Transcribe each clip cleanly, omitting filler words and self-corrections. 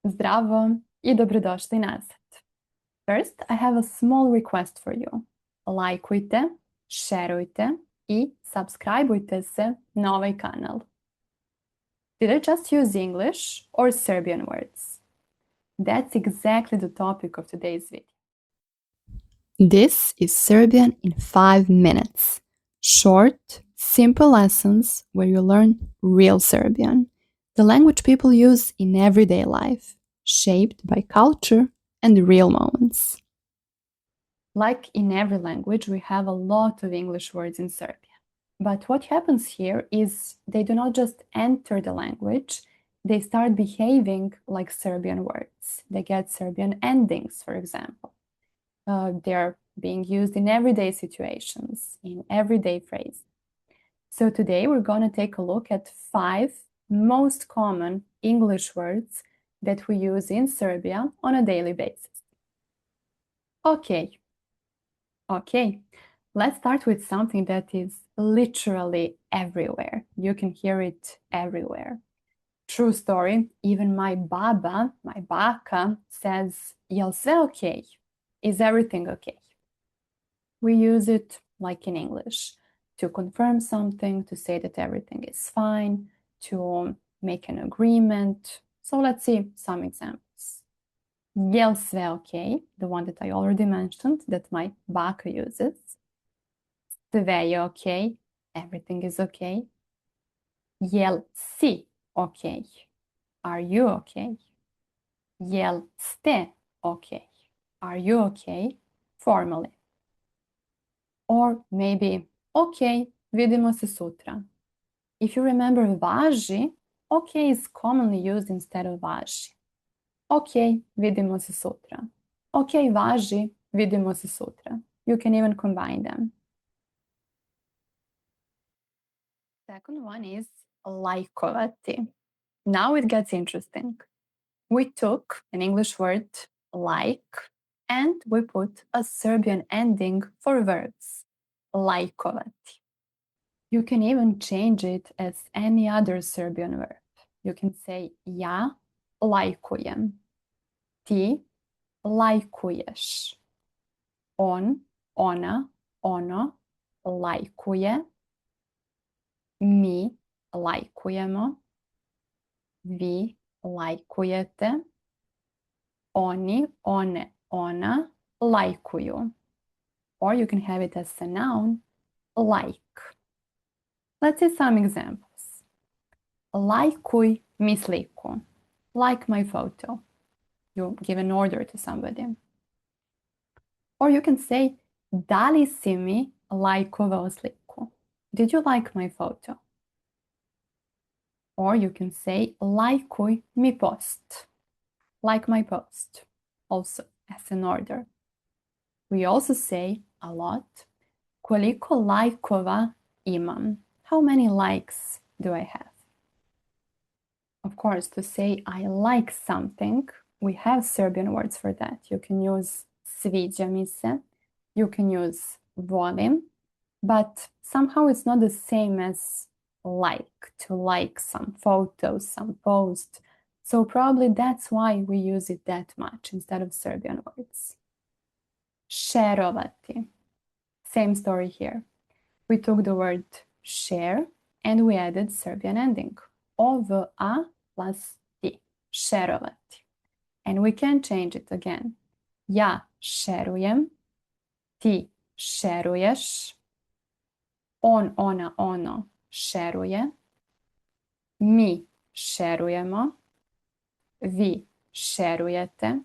Zdravo I dobrodošli nazad. First, I have a small request for you. Lajkujte, šerujte I subscribeujte se na ovaj kanal. Did I just use English or Serbian words? That's exactly the topic of today's video. This is Serbian in 5 minutes. Short, simple lessons where you learn real Serbian, the language people use in everyday life, shaped by culture and real moments. Like in every language, we have a lot of English words in Serbian. But what happens here is they do not just enter the language, they start behaving like Serbian words. They get Serbian endings, for example. They're being used in everyday situations, in everyday phrases. So today we're going to take a look at 5 most common English words that we use in Serbia on a daily basis. Okay. Let's start with something that is literally everywhere. You can hear it everywhere. True story, even my baba, my baka, says, jel sve okay? Is everything okay? We use it like in English to confirm something, to say that everything is fine, to make an agreement. So let's see some examples. Jel sve okay? The one that I already mentioned, that my baka uses. Sve je okay? Everything is okay. Jel si okay? Are you okay? Jel ste okay? Are you okay? Formally. Or maybe, okay, vidimo se sutra. If you remember važi, okay is commonly used instead of važi. Okay, vidimo se sutra. Okay, važi, vidimo se sutra. You can even combine them. Second one is Lajkovati. Now it gets interesting. We took an English word like and we put a Serbian ending for verbs, Lajkovati. You can even change it as any other Serbian verb. You can say ja lajkujem, ti lajkuješ, on, ona, ono lajkuje, mi lajkujemo, vi lajkujete, oni, one, ona lajkuju. Or you can have it as a noun, like. Let's see some examples. Lajkuj mi sliku. Like my photo. You give an order to somebody. Or you can say, da li si mi lajkovao sliku? Did you like my photo? Or you can say, lajkuj mi post. Like my post. Also as an order. We also say a lot, koliko lajkova imam? How many likes do I have? Of course, to say I like something, we have Serbian words for that. You can use sviđa mi se, you can use volim, but somehow it's not the same as like, to like some photos, some post. So probably that's why we use it that much instead of Serbian words. Šerovati. Same story here. We took the word share and we added Serbian ending. Ova plus ti. Šerovati. And we can change it again. Ja šerujem. Ti šeruješ. On, ona, ono šeruje. Mi šerujemo. Vi šerujete.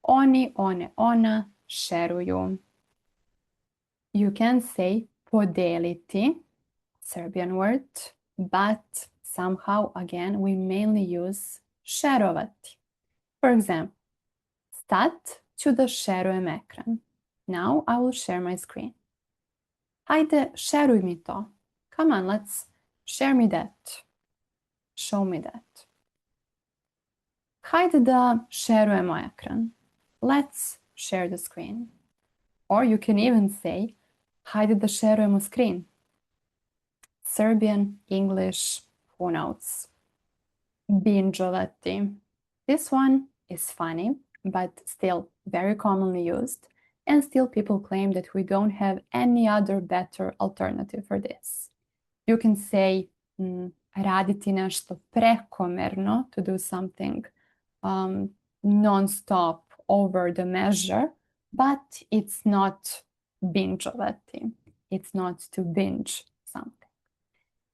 Oni, one, ona šeruju. You can say podeliti, Serbian word, but somehow again we mainly use šerovati. For example, stat ću da šerujem ekran. Now I will share my screen. Hajde, šeruj mi to. Come on, let's share me that. Show me that. Hajde da šerujemo ekran. Let's share the screen. Or you can even say, hajde da šerujemo screen. Serbian, English, who knows? Bindžovati. This one is funny, but still very commonly used, and still people claim that we don't have any other better alternative for this. You can say raditi nešto prekomerno, to do something non-stop, over the measure, but it's not Bindžovati. It's not to binge something.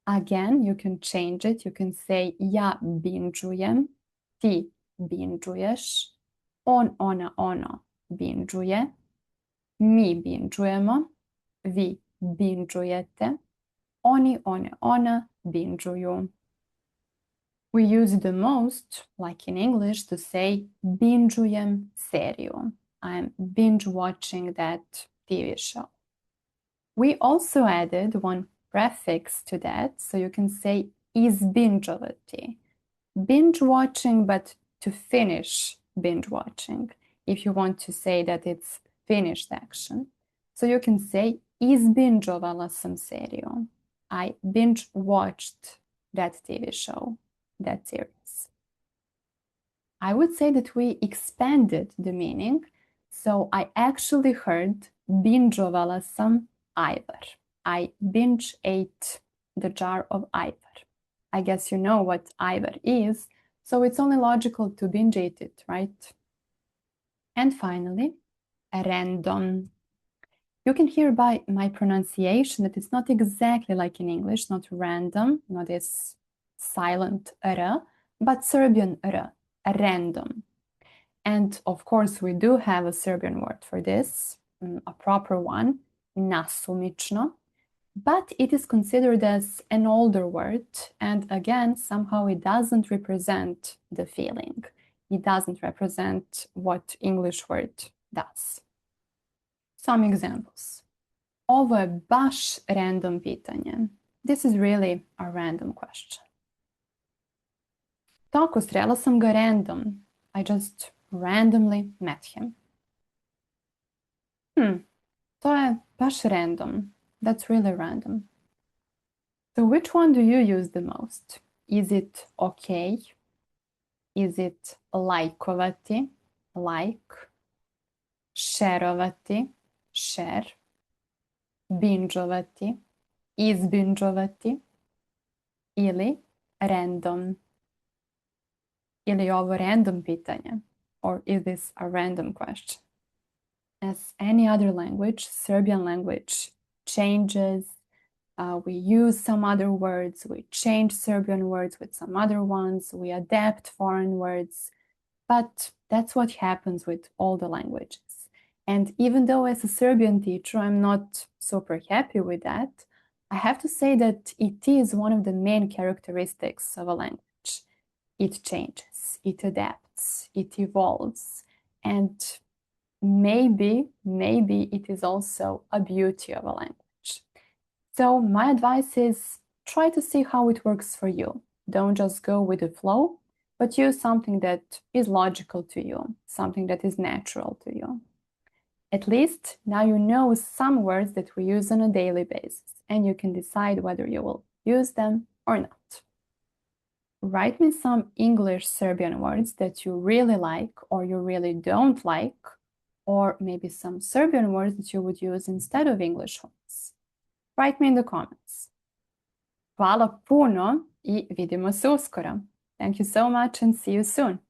Again, you can change it. You can say ja binđujem, ti binđuješ, on, ona, ono binđuje, mi binđujemo, vi binđujete, oni, one, ona binđuju. We use the most, like in English, to say binđujem seriju. I'm binge watching that TV show. We also added one prefix to that, so you can say izbindžovati. Binge watching, but to finish binge watching, if you want to say that it's finished action. So you can say izbindžovala sam seriju. I binge watched that TV show, that series. I would say that we expanded the meaning, so I actually heard binđovala sam ajvar. I binge ate the jar of ajvar. I guess you know what ajvar is, so it's only logical to binge eat it, right? And finally, Rendom. You can hear by my pronunciation that it's not exactly like in English, not random, not this silent r, but Serbian r, Rendom. And of course, we do have a Serbian word for this, a proper one, nasumično, but it is considered as an older word, and again, somehow it doesn't represent the feeling. It doesn't represent what English word does. Some examples. Ovo je baš random pitanje. This is really a random question. Tako, srela sam ga random. I just randomly met him. To je baš random. That's really random. So which one do you use the most? Is it okay? Is it lajkovati, like? Šerovati, share? Bindžovati, izbindžovati? Ili random? Ili je ovo random pitanje? Or is this a random question? As any other language, Serbian language changes. We use some other words. We change Serbian words with some other ones. We adapt foreign words. But that's what happens with all the languages. And even though as a Serbian teacher, I'm not super happy with that, I have to say that it is one of the main characteristics of a language. It changes, it adapts, it evolves, and maybe it is also a beauty of a language. So my advice is try to see how it works for you. Don't just go with the flow, but use something that is logical to you, something that is natural to you. At least now you know some words that we use on a daily basis, and you can decide whether you will use them or not. Write me some English Serbian words that you really like or you really don't like, or maybe some Serbian words that you would use instead of English ones. Write me in the comments. Hvala puno I vidimo se uskoro. Thank you so much and see you soon.